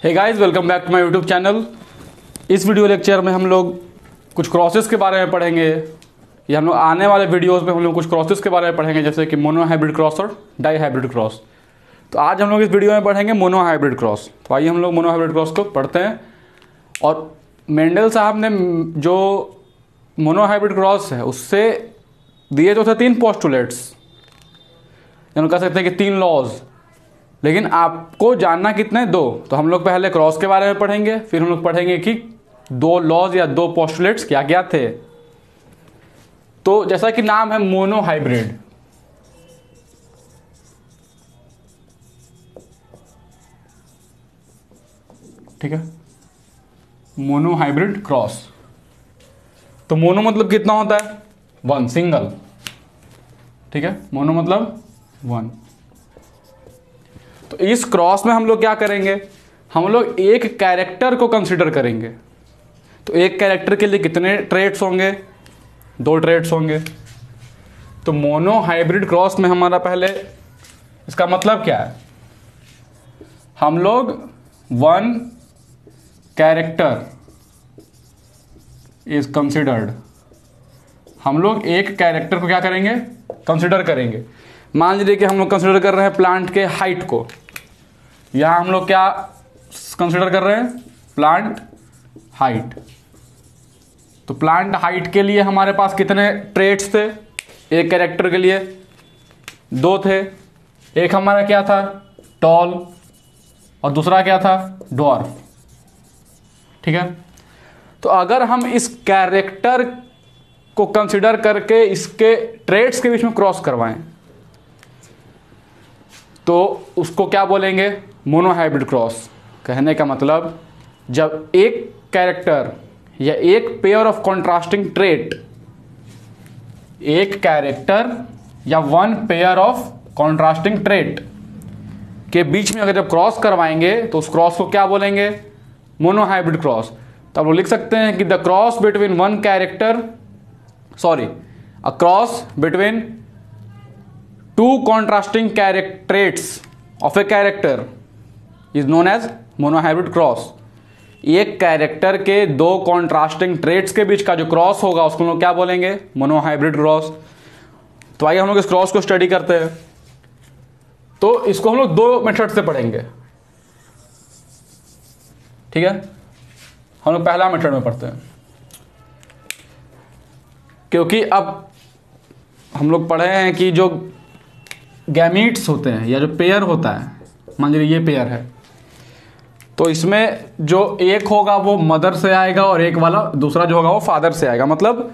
Hey guys, welcome back to my YouTube channel. इस video lecture में हम लोग कुछ क्रॉसेस के बारे में पढ़ेंगे, या हम लोग आने वाले वीडियोस में हम लोग कुछ क्रॉसेस के बारे में पढ़ेंगे, जैसे कि मोनो हाइब्रिड क्रॉस और डाई हाइब्रिड क्रॉस। तो आज हम लोग इस वीडियो में पढ़ेंगे मोनो हाइब्रिड क्रॉस। तो आइए हम लोग मोनो हाइब्रिड क्रॉस को पढ़ते हैं। और मेंडल साहब ने जो मोनो हाइब्रिड क्रॉस है उससे दिए जो थे 3 पोस्टुलेट्स, यानी कह सकते हैं कि 3 लॉज, लेकिन आपको जानना कितने? 2। तो हम लोग पहले क्रॉस के बारे में पढ़ेंगे, फिर हम लोग पढ़ेंगे कि 2 लॉज या 2 पोस्टुलेट्स क्या क्या थे। तो जैसा कि नाम है मोनो हाइब्रिड, ठीक है, मोनो हाइब्रिड क्रॉस। तो मोनो मतलब कितना होता है? 1, सिंगल, ठीक है। मोनो मतलब 1। तो इस क्रॉस में हम लोग क्या करेंगे? हम लोग एक कैरेक्टर को कंसीडर करेंगे। तो एक कैरेक्टर के लिए कितने ट्रेट्स होंगे? 2 ट्रेट्स होंगे। तो मोनो हाइब्रिड क्रॉस में हमारा पहले, इसका मतलब क्या है? हम लोग 1 कैरेक्टर इज कंसिडर्ड। हम लोग एक कैरेक्टर को क्या करेंगे? कंसिडर करेंगे। मान लीजिए कि हम लोग कंसिडर कर रहे हैं प्लांट के हाइट को। यहां हम लोग क्या कंसिडर कर रहे हैं? Plant height. तो प्लांट हाइट के लिए हमारे पास कितने ट्रेट्स थे? एक कैरेक्टर के लिए 2 थे। एक हमारा क्या था? टॉल, और दूसरा क्या था? ड्वार्फ, ठीक है। तो अगर हम इस कैरेक्टर को कंसिडर करके इसके ट्रेट्स के बीच में क्रॉस करवाएं तो उसको क्या बोलेंगे? Mono hybrid cross. कहने का मतलब, जब एक कैरेक्टर या एक पेयर ऑफ कॉन्ट्रास्टिंग ट्रेट, एक कैरेक्टर या 1 पेयर ऑफ कॉन्ट्रास्टिंग ट्रेट के बीच में अगर जब क्रॉस करवाएंगे तो उस क्रॉस को क्या बोलेंगे? Mono hybrid cross. तो आप लोग लिख सकते हैं कि the cross between 1 character, a cross between 2 contrasting traits of a character is known as monohybrid cross। एक कैरेक्टर के 2 कॉन्ट्रास्टिंग ट्रेट्स के बीच का जो क्रॉस होगा उसको हम लोग क्या बोलेंगे? Monohybrid cross. तो आइए हम लोग इस क्रॉस को स्टडी करते हैं। तो इसको हम लोग 2 मेथड से पढ़ेंगे, ठीक है। हम लोग पहला मेथड में पढ़ते हैं, क्योंकि अब हम लोग पढ़े हैं कि जो गैमीट्स होते हैं या जो पेयर होता है, मान लीजिए ये पेयर है, तो इसमें जो एक होगा वो मदर से आएगा और एक वाला दूसरा जो होगा वो फादर से आएगा। मतलब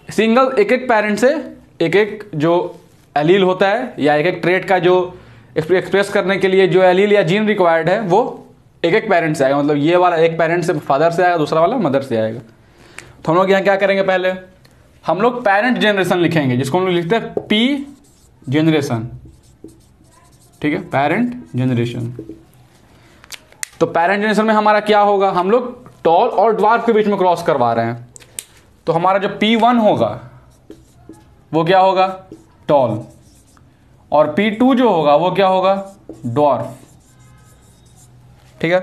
सिंगल एक पेरेंट से एक जो एलील होता है या एक ट्रेट का जो एक्सप्रेस करने के लिए जो एलील या जीन रिक्वायर्ड है वो एक पेरेंट से आएगा। मतलब ये वाला एक पेरेंट से फादर से आएगा, दूसरा वाला मदर से आएगा। तो हम लोग यहाँ क्या करेंगे? पहले हम लोग पेरेंट जनरेशन लिखेंगे, जिसको हम लोग लिखते हैं पी जनरेशन, ठीक है, पेरेंट जनरेशन। तो पेरेंट जनरेशन में हमारा क्या होगा? हम लोग टॉल और ड्वार्फ के बीच में क्रॉस करवा रहे हैं। तो हमारा जो P1 होगा वो क्या होगा? टॉल, और P2 जो होगा वो क्या होगा? ड्वार्फ, ठीक है।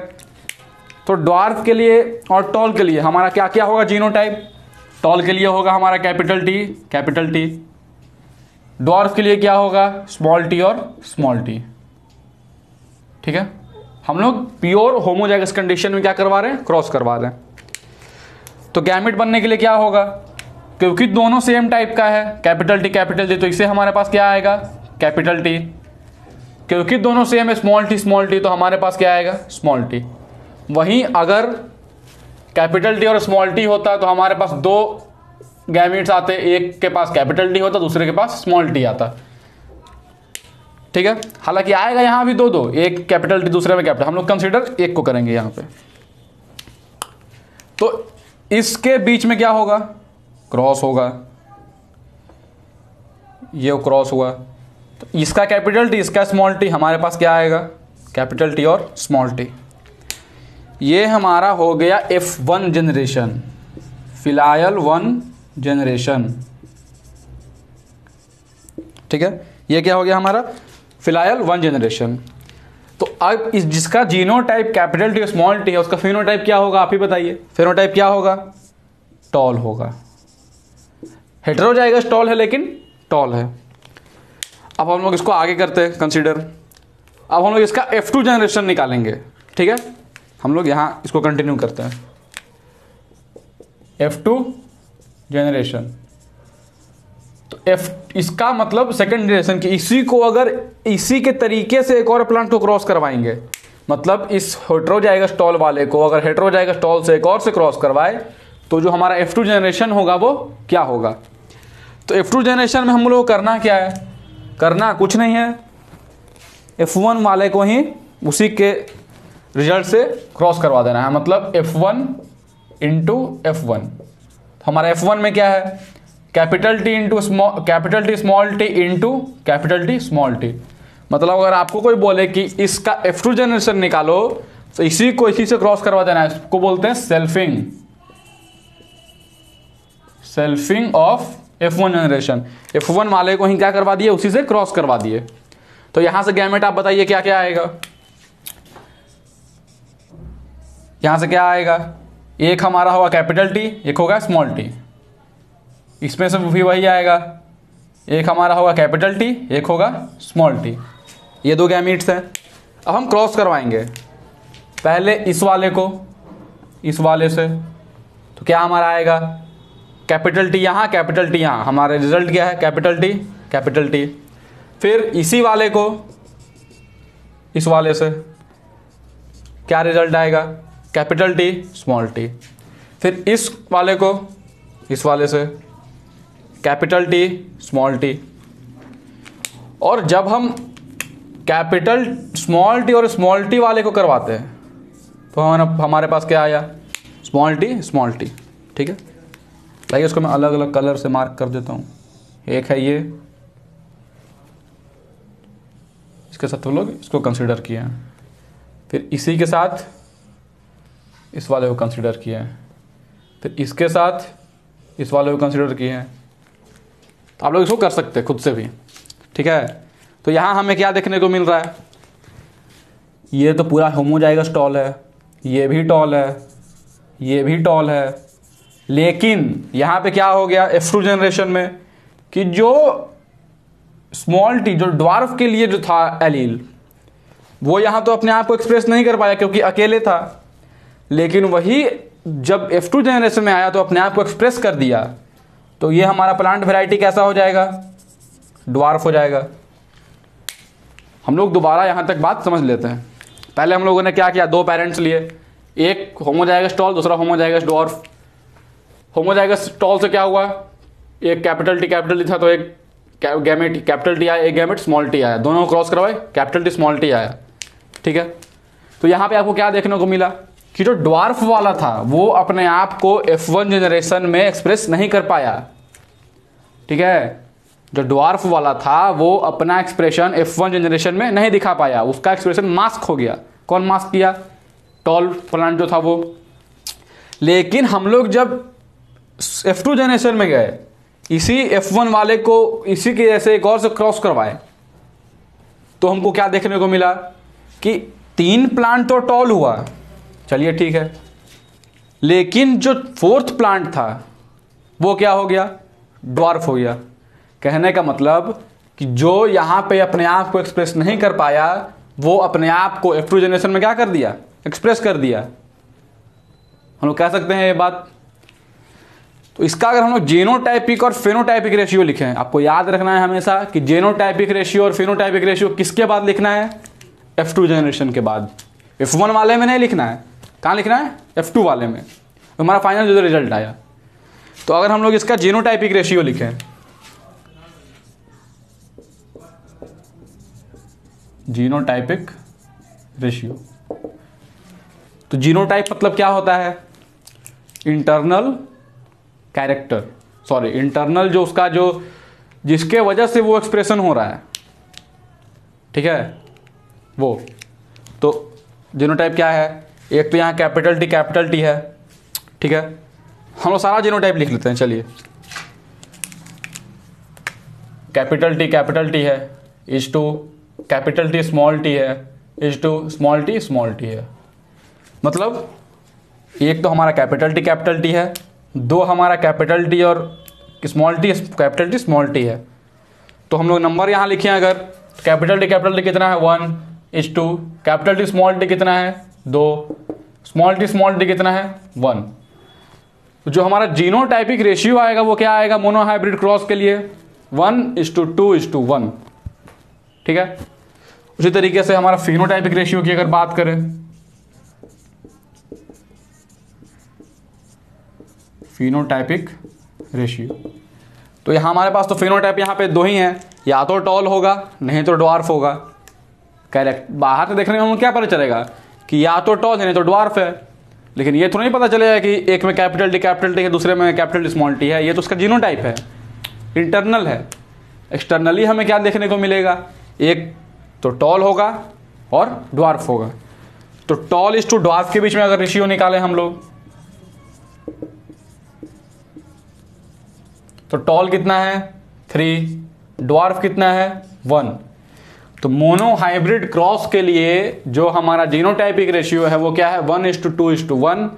तो ड्वार्फ के लिए और टॉल के लिए हमारा क्या क्या होगा? जीनोटाइप। टॉल के लिए होगा हमारा कैपिटल T। ड्वार्फ के लिए क्या होगा? स्मॉल t और स्मॉल t, ठीक है। हम लोग प्योर होमोजाइगस कंडीशन में क्या करवा रहे हैं? क्रॉस करवा रहे हैं। तो गैमेट बनने के लिए क्या होगा? क्योंकि दोनों सेम टाइप का है, कैपिटल T, तो इसे हमारे पास क्या आएगा? Capital T। क्योंकि दोनों सेम है, स्मॉल t, तो हमारे पास क्या आएगा? Small t। वहीं अगर कैपिटल T और स्मॉल t होता तो हमारे पास 2 गैमेट्स आते, एक के पास कैपिटल T होता, दूसरे के पास स्मॉल t आता, ठीक है। हालांकि आएगा यहां भी 2, एक कैपिटल T दूसरे में कैपिटल, हम लोग कंसीडर एक को करेंगे यहां पे। तो इसके बीच में क्या होगा? क्रॉस होगा। ये क्रॉस हुआ, तो इसका कैपिटल T, इसका स्मॉल t, हमारे पास क्या आएगा? कैपिटल T और स्मॉल t। ये हमारा हो गया F1 जनरेशन, फिलायल 1 जनरेशन, ठीक है। ये क्या हो गया हमारा? फिलायल 1 जनरेशन। तो अब इस जिसका genotype capital T small T है उसका फिनोटाइप क्या होगा, आप ही बताइए। फिनोटाइप क्या होगा, टॉल होगा। हेटेरोजाइगस टॉल है लेकिन टॉल है। अब हम लोग इसको आगे करते हैं कंसीडर। अब हम लोग इसका F2 जनरेशन निकालेंगे, ठीक है। हम लोग यहाँ इसको कंटिन्यू करते हैं। F2 जनरेशन, तो इसका मतलब सेकेंड जनरेशन की, इसी को अगर इसी के तरीके से एक और प्लांट को क्रॉस करवाएंगे, मतलब इस हेटेरोजाइगस टॉल वाले को अगर हेटेरोजाइगस टॉल से एक और से क्रॉस करवाए तो जो हमारा F2 जनरेशन होगा वो क्या होगा। तो F2 जनरेशन में हम लोग को करना क्या है, करना कुछ नहीं है, F1 वाले को ही उसी के रिजल्ट से क्रॉस करवा देना है, मतलब F1 इंटू F1। हमारा F1 में क्या है, capital T into capital T small T into capital T small T. मतलब अगर आपको कोई बोले कि इसका F2 जनरेशन निकालो तो इसी को इसी से क्रॉस करवा देना है, इसको बोलते हैं selfing, selfing of F1 generation. F1 वाले को ही क्या करवा दिए, उसी से क्रॉस करवा दिए। तो यहां से गैमेट आप बताइए क्या क्या आएगा, यहां से क्या आएगा, एक हमारा होगा कैपिटल टी, एक होगा स्मॉल टी, इसमें से भी वही आएगा, एक हमारा होगा कैपिटल टी, एक होगा स्मॉल टी। ये दो गैमीट्स हैं। अब हम क्रॉस करवाएंगे पहले इस वाले को इस वाले से, तो क्या हमारा आएगा, कैपिटल टी यहाँ कैपिटल टी यहाँ, हमारा रिजल्ट क्या है, कैपिटल टी कैपिटल टी। फिर इसी वाले को इस वाले से क्या रिजल्ट आएगा, कैपिटल टी स्मॉल टी। फिर इस वाले को इस वाले से कैपिटल टी स्मॉल टी। और जब हम कैपिटल स्मॉल टी और स्मॉल टी वाले को करवाते हैं तो हमारे पास क्या आया, स्मॉल टी, ठीक है। लाइए इसको मैं अलग अलग कलर से मार्क कर देता हूँ। एक है ये, इसके साथ हम लोग इसको कंसीडर किए हैं, फिर इसी के साथ इस वाले को कंसीडर किया है, फिर इसके साथ इस वाले को कंसीडर किए हैं। तो आप लोग इसको कर सकते हैं खुद से भी, ठीक है। तो यहाँ हमें क्या देखने को मिल रहा है, ये तो पूरा होमोजाइगस टॉल है, ये भी टॉल है, ये भी टॉल है, लेकिन यहाँ पे क्या हो गया F2 जनरेशन में कि जो स्मॉल टी जो ड्वार्फ के लिए जो था एलील, वो यहाँ तो अपने आप को एक्सप्रेस नहीं कर पाया क्योंकि अकेले था, लेकिन वही जब F2 जनरेशन में आया तो अपने आप को एक्सप्रेस कर दिया। तो ये हमारा प्लांट वैरायटी कैसा हो जाएगा, ड्वार्फ हो जाएगा। हम लोग दोबारा यहाँ तक बात समझ लेते हैं। पहले हम लोगों ने क्या किया, दो पेरेंट्स लिए, एक होमोजाइगस टॉल दूसरा होमोजाइगस ड्वार्फ। होमोजाइगस टॉल से क्या हुआ, एक कैपिटल टी था तो एक गैमेट कैपिटल टी आया, एक गैमेट स्मॉल टी आया, दोनों को क्रॉस करवाए कैपिटल टी स्मॉल टी आया, ठीक है। तो यहाँ पे आपको क्या देखने को मिला कि जो ड्वार्फ वाला था वो अपने आप को F1 जनरेशन में एक्सप्रेस नहीं कर पाया, ठीक है। जो ड्वार्फ वाला था वो अपना एक्सप्रेशन F1 जनरेशन में नहीं दिखा पाया, उसका एक्सप्रेशन मास्क हो गया। कौन मास्क किया, टॉल प्लांट जो था वो। लेकिन हम लोग जब F2 जनरेशन में गए, इसी F1 वाले को इसी के जैसे एक और से क्रॉस करवाए, तो हमको क्या देखने को मिला कि 3 प्लांट तो टॉल हुआ, चलिए ठीक है, लेकिन जो 4th प्लांट था वो क्या हो गया, ड्वार्फ हो गया। कहने का मतलब कि जो यहाँ पे अपने आप को एक्सप्रेस नहीं कर पाया वो अपने आप को F2 जनरेशन में क्या कर दिया, एक्सप्रेस कर दिया। हम लोग कह सकते हैं ये बात। तो इसका अगर हम लोग जीनोटाइपिक और फेनोटाइपिक रेशियो लिखें, आपको याद रखना है हमेशा कि जीनोटाइपिक रेशियो और फेनोटाइपिक रेशियो किसके बाद लिखना है, F2 जनरेशन के बाद। F1 वाले में नहीं लिखना है, कहाँ लिखना है, F2 वाले में। तो हमारा फाइनल जो रिजल्ट आया, तो अगर हम लोग इसका जीनोटाइपिक रेशियो लिखें, जीनोटाइपिक रेशियो, तो जीनोटाइप मतलब क्या होता है, इंटरनल कैरेक्टर, सॉरी इंटरनल जो उसका जो जिसके वजह से वो एक्सप्रेशन हो रहा है, ठीक है वो। तो जीनोटाइप क्या है, एक तो यहाँ कैपिटल टी है, ठीक है। हम लोग सारा जीनोटाइप लिख लेते हैं, चलिए। कैपिटल टी है, is to capital T small T है, इज टू स्मॉल टी है। मतलब एक तो हमारा कैपिटल टी है, दो हमारा कैपिटल टी और कैपिटल टी स्मॉल टी है। तो हम लोग नंबर यहाँ लिखे हैं, अगर कैपिटल टी कितना है 1:2, कैपिटल टी स्मॉल टी कितना है 2, स्मॉल टी कितना है 1। तो जो हमारा जीनोटाइपिक रेशियो आएगा वो क्या आएगा मोनोहाइब्रिड क्रॉस के लिए 1:2:1। ठीक है। उसी तरीके से हमारा फिनोटाइपिक रेशियो की अगर बात करें, फिनोटाइपिक रेशियो, तो यहाँ हमारे पास तो फिनोटाइप यहाँ पे दो ही हैं, या तो टॉल होगा नहीं तो ड्वार्फ होगा। करेक्ट। बाहर से देखने में हमें क्या पता चलेगा कि या तो टॉल है नहीं तो ड्वार्फ है, लेकिन ये तो नहीं पता चलेगा कि एक में कैपिटल टी है दूसरे में कैपिटल टी स्मॉल टी है। ये तो उसका जीनोटाइप है, इंटरनल है। एक्सटर्नली हमें क्या देखने को मिलेगा, एक तो टॉल होगा और ड्वार्फ होगा। तो टॉल इज टू ड्वार्फ के बीच में अगर रेशियो निकालें हम लोग, तो टॉल कितना है 3, ड्वार्फ कितना है 1। तो मोनोहाइब्रिड क्रॉस के लिए जो हमारा जीनोटाइपिक रेशियो है वो क्या है 1:2:1,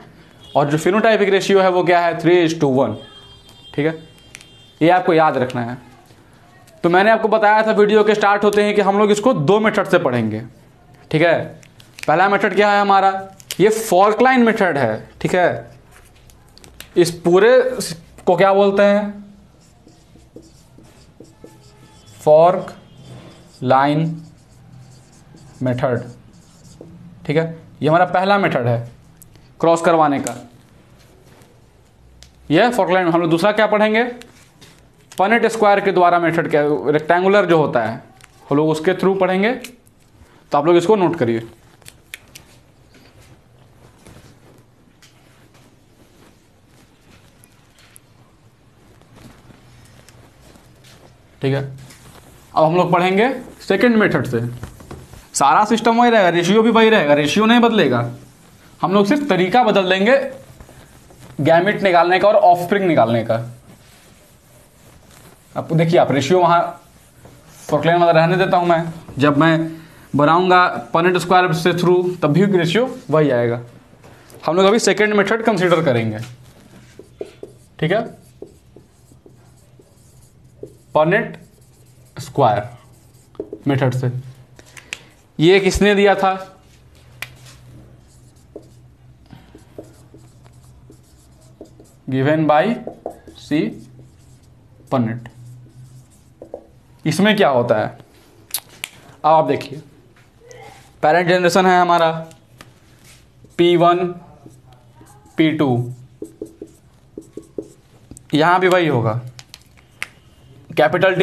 और जो फिनोटाइपिक रेशियो है वो क्या है 3:1। ठीक है, ये आपको याद रखना है। तो मैंने आपको बताया था वीडियो के स्टार्ट होते हैं कि हम लोग इसको दो मेथड से पढ़ेंगे। ठीक है, पहला मेथड क्या है हमारा, ये फॉर्कलाइन मेथड है। ठीक है, इस पूरे को क्या बोलते हैं, फॉर्क लाइन मेथड। ठीक है, ये हमारा पहला मेथड है क्रॉस करवाने का, यह फॉर्कलाइन। हम लोग दूसरा क्या पढ़ेंगे, पनेट स्क्वायर के द्वारा मेथड, क्या रेक्टेंगुलर जो होता है हम लोग उसके थ्रू पढ़ेंगे। तो आप लोग इसको नोट करिए। ठीक है, अब हम लोग पढ़ेंगे सेकंड मेथड से। सारा सिस्टम वही रहेगा, रेशियो भी वही रहेगा, रेशियो नहीं बदलेगा। हम लोग सिर्फ तरीका बदल देंगे गैमेट निकालने का और ऑफस्प्रिंग निकालने का। अब देखिए, आप रेशियो वहाँ फॉर्कलाइन वाला रहने देता हूँ मैं, जब मैं बनाऊंगा पनेट स्क्वायर से थ्रू तब भी रेशियो वही आएगा। हम लोग अभी सेकेंड मेथड कंसीडर करेंगे। ठीक है, पनेट स्क्वायर मेथड से। ये किसने दिया था, गिवन बाय सी पनेट। इसमें क्या होता है, अब आप देखिए, पेरेंट जनरेशन है हमारा P1 P2, यहां भी वही होगा, कैपिटल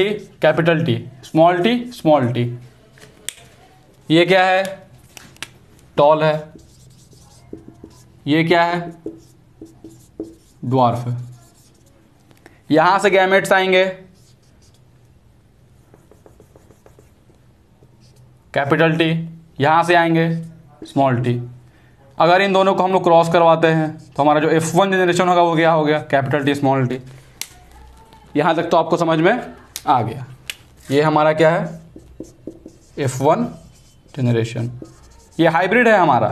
टी स्मॉल टी। ये क्या है, टॉल है, ये क्या है, ड्वार्फ है। यहां से गैमेट्स आएंगे, कैपिटल टी, यहां से आएंगे स्मॉल टी। अगर इन दोनों को हम लोग क्रॉस करवाते हैं तो हमारा जो F1 जनरेशन होगा वो क्या हो गया, कैपिटल टी स्मॉल टी। यहां तक तो आपको समझ में आ गया। ये हमारा क्या है, F1 जनरेशन। ये हाइब्रिड है हमारा,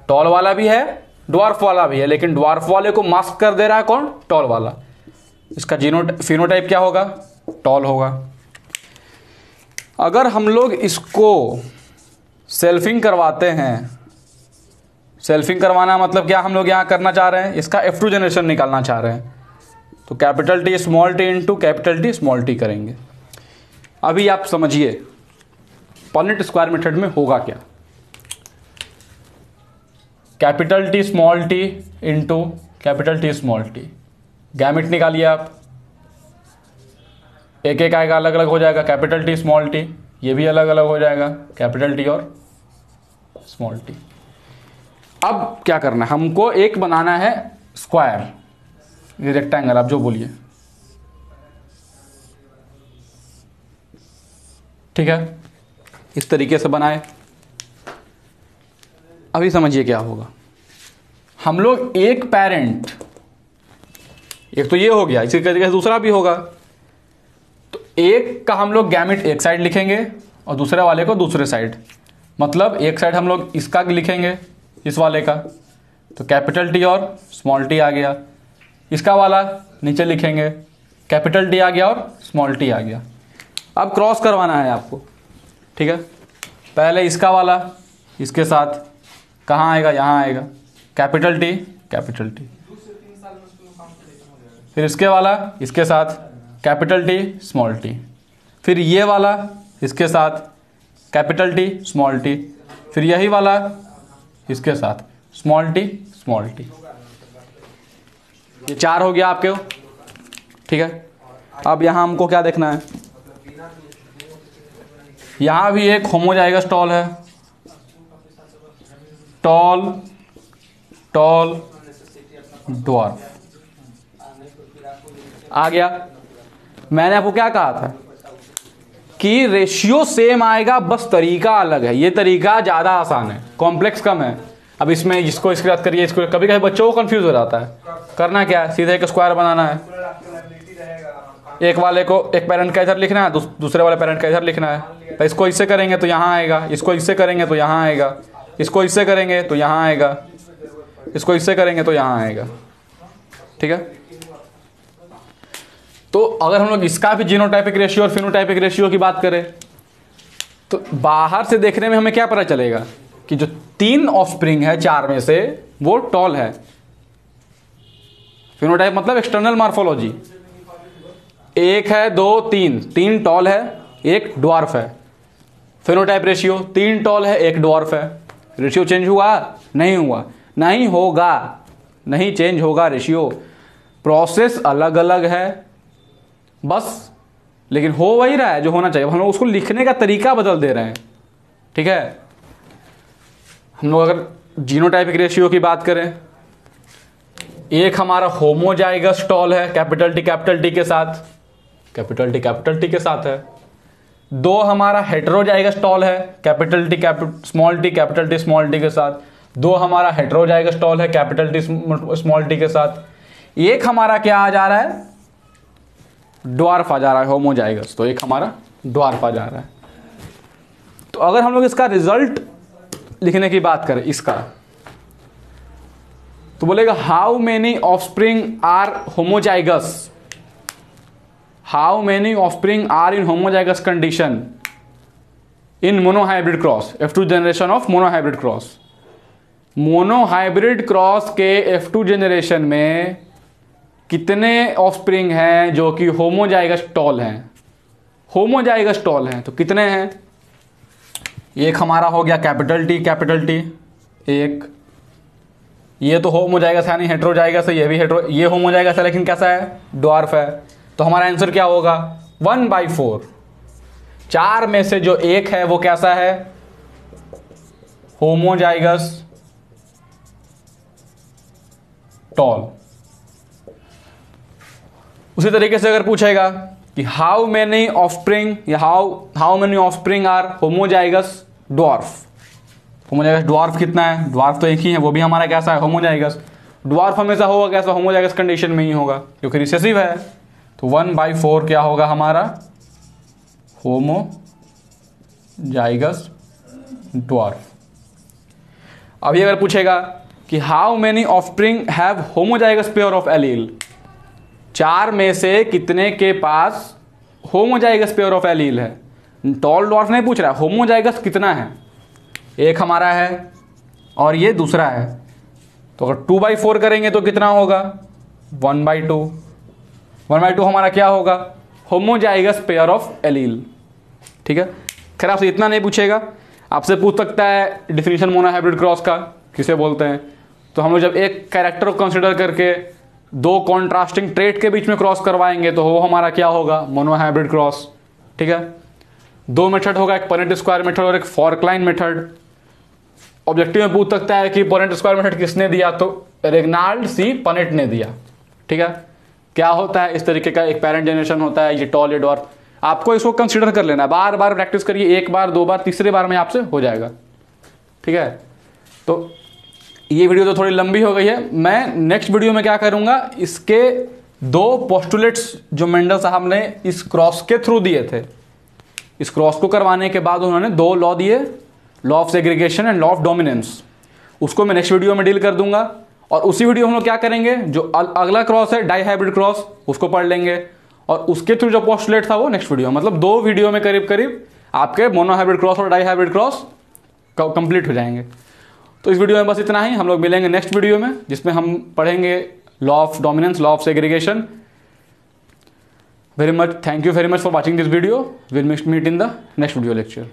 टॉल वाला भी है ड्वार्फ वाला भी है, लेकिन ड्वार्फ वाले को मास्क कर दे रहा है कौन, टॉल वाला। इसका फिनोटाइप क्या होगा, टॉल होगा। अगर हम लोग इसको सेल्फिंग करवाते हैं, सेल्फिंग करवाना मतलब क्या, हम लोग यहाँ करना चाह रहे हैं, इसका F2 जनरेशन निकालना चाह रहे हैं, तो capital T small T into capital T small T करेंगे। अभी आप समझिए पनेट स्क्वायर मेथड में होगा क्या, capital T small T into capital T small T, gamete निकालिए आप, एक एक आएगा, अलग अलग हो जाएगा, कैपिटल टी स्मॉल टी, ये भी अलग अलग हो जाएगा, कैपिटल टी और स्मॉल टी। अब क्या करना है, हमको एक बनाना है स्क्वायर, ये रेक्टेंगल आप जो बोलिए। ठीक है, इस तरीके से बनाए। अभी समझिए क्या होगा, हम लोग एक पेरेंट, एक तो ये हो गया, इसी तरीके से दूसरा भी होगा। तो एक का हम लोग गैमेट एक साइड लिखेंगे और दूसरे वाले को दूसरे साइड। मतलब एक साइड हम लोग इसका लिखेंगे, इस वाले का, तो कैपिटल टी और स्मॉल टी आ गया। इसका वाला नीचे लिखेंगे, कैपिटल टी आ गया और स्मॉल टी आ गया। अब क्रॉस करवाना है आपको, ठीक है। पहले इसका वाला इसके साथ कहाँ आएगा, यहाँ आएगा, कैपिटल टी कैपिटल टी। फिर इसके वाला इसके साथ कैपिटल टी स्मॉल टी। फिर ये वाला इसके साथ कैपिटल टी स्मॉल टी। फिर यही वाला इसके साथ स्मॉल टी स्मॉल टी। ये 4 हो गया आपके, ठीक है। अब यहाँ हमको क्या देखना है, यहाँ भी एक होमोजाइगस टॉल है, टॉल टॉल ड्वार्फ आ गया। मैंने आपको क्या कहा था कि रेशियो सेम आएगा, बस तरीका अलग है। ये तरीका ज़्यादा आसान है, कॉम्प्लेक्स कम है। अब इसमें जिसको इसके साथ करिए, इसको कभी कभी बच्चों को कंफ्यूज हो जाता है। करना क्या है, सीधे एक स्क्वायर बनाना है। एक वाले को एक पेरेंट का इधर लिखना है, दूसरे वाले पेरेंट का इधर लिखना है। तो इसको इससे करेंगे तो यहाँ आएगा, इसको इससे करेंगे तो यहाँ आएगा, इसको इससे करेंगे तो यहाँ आएगा, इसको इससे करेंगे तो यहाँ आएगा, ठीक है। तो अगर हम लोग इसका भी जीनोटाइपिक रेशियो और फिनोटाइपिक रेशियो की बात करें तो बाहर से देखने में हमें क्या पता चलेगा कि जो 3 ऑफस्प्रिंग है 4 में से वो टॉल है। फिनोटाइप मतलब एक्सटर्नल मॉर्फोलॉजी, 1 है 2 3, 3 टॉल है 1 ड्वार्फ है। फिनोटाइप रेशियो 3 टॉल है 1 ड्वार्फ है। रेशियो चेंज हुआ, नहीं हुआ, नहीं होगा, नहीं चेंज होगा रेशियो। प्रोसेस अलग अलग है बस, लेकिन हो वही रहा है जो होना चाहिए। हम लोग उसको लिखने का तरीका बदल दे रहे हैं, ठीक है। हम लोग अगर जीनोटाइपिक रेशियो की बात करें, एक हमारा होमोजाइगस टॉल है कैपिटल टी के साथ, कैपिटल टी के साथ है। 2 हमारा हेटेरोजाइगस टॉल है कैपिटल टी स्मॉल टी के साथ। 2 हमारा हेटेरोजाइगस टॉल है कैपिटल टी स्मॉल टी के साथ। एक हमारा क्या आ जा रहा है, ड्वार्फ आ जा रहा है, होमोजाइगस। तो एक हमारा ड्वार्फ आ जा रहा है। तो अगर हम लोग इसका रिजल्ट लिखने की बात करें इसका, तो बोलेगा how many offspring are homozygous, how many offspring are in homozygous condition in monohybrid cross, F2 generation of monohybrid cross. Monohybrid cross के F2 जनरेशन में कितने ऑफस्प्रिंग हैं जो कि होमोजाइगस टॉल हैं, होमोजाइगस टॉल हैं। तो कितने हैं, एक हमारा हो गया कैपिटल टी एक, ये तो होमोजाइगस है नहीं, हेटेरोजाइगस है। ये भी ये होमोजाइगस है लेकिन कैसा है, ड्वार्फ है। तो हमारा आंसर क्या होगा 1/4। 4 में से जो एक है वो कैसा है, होमोजाइगस टॉल। उसी तरीके से अगर पूछेगा कि हाउ मेनी ऑफस्प्रिंग या how many offspring are homozygous dwarf, homozygous dwarf कितना है, ड्वार्फ तो एक ही है, वो भी हमारा कैसा है, होमोजाइगस। ड्वार्फ हमेशा होगा कैसा, होमोजाइगस कंडीशन में ही होगा क्योंकि रिसेसिव है। तो 1/4 क्या होगा हमारा, होमोजाइगस ड्वार्फ। अभी अगर पूछेगा कि how many offspring have homozygous pair of allele, 4 में से कितने के पास होमोजाइगस पेयर ऑफ एलील है। टॉल ड्वार्फ नहीं पूछ रहा है, होमोजाइगस कितना है, एक हमारा है और ये दूसरा है। तो अगर 2/4 करेंगे तो कितना होगा 1/2। 1/2 हमारा क्या होगा, होमोजाइगस पेयर ऑफ एलील, ठीक है। खैर आपसे इतना नहीं पूछेगा, आपसे पूछ सकता है डिफिनीशन मोनोहाइब्रिड क्रॉस का किसे बोलते हैं। तो हम लोग जब एक कैरेक्टर को कंसिडर करके 2 कॉन्ट्रास्टिंग ट्रेट के बीच में क्रॉस करवाएंगे तो वो हमारा क्या होगा, मोनोहाइब्रिड क्रॉस, ठीक है। 2 मेथड होगा, एक पनेट स्क्वायर मेथड और एक फॉर्कलाइन मेथड। ऑब्जेक्टिव में पूछ सकता है कि पनेट स्क्वायर मेथड किसने दिया, तो रेग्नाल्ड सी पनेट ने दिया, ठीक है। क्या होता है, इस तरीके का एक पेरेंट जनरेशन होता है, ये टॉल ये ड्वार्फ। आपको इसको कंसिडर कर लेना है, बार बार प्रैक्टिस करिए, 1 बार 2 बार, तीसरे बार में आपसे हो जाएगा, ठीक है। तो ये वीडियो तो थोड़ी लंबी हो गई है, मैं नेक्स्ट वीडियो में क्या करूंगा, इसके 2 पोस्टुलेट्स जो मेंडल साहब ने इस क्रॉस के थ्रू दिए थे, इस क्रॉस को करवाने के बाद उन्होंने 2 लॉ दिए, law of segregation and law of dominance, उसको मैं नेक्स्ट वीडियो में डील कर दूंगा। और उसी वीडियो में हम लोग क्या करेंगे, जो अगला क्रॉस है डाई हाइब्रिड क्रॉस, उसको पढ़ लेंगे, और उसके थ्रू जो पोस्टुलेट था वो नेक्स्ट वीडियो, मतलब 2 वीडियो में करीब करीब आपके मोनो हाइब्रिड क्रॉस और डाई हाइब्रिड क्रॉस कंप्लीट हो जाएंगे। तो इस वीडियो में बस इतना ही, हम लोग मिलेंगे नेक्स्ट वीडियो में जिसमें हम पढ़ेंगे law of dominance, law of segregation. Very much, thank you very much for watching this video. Will meet in the next video lecture.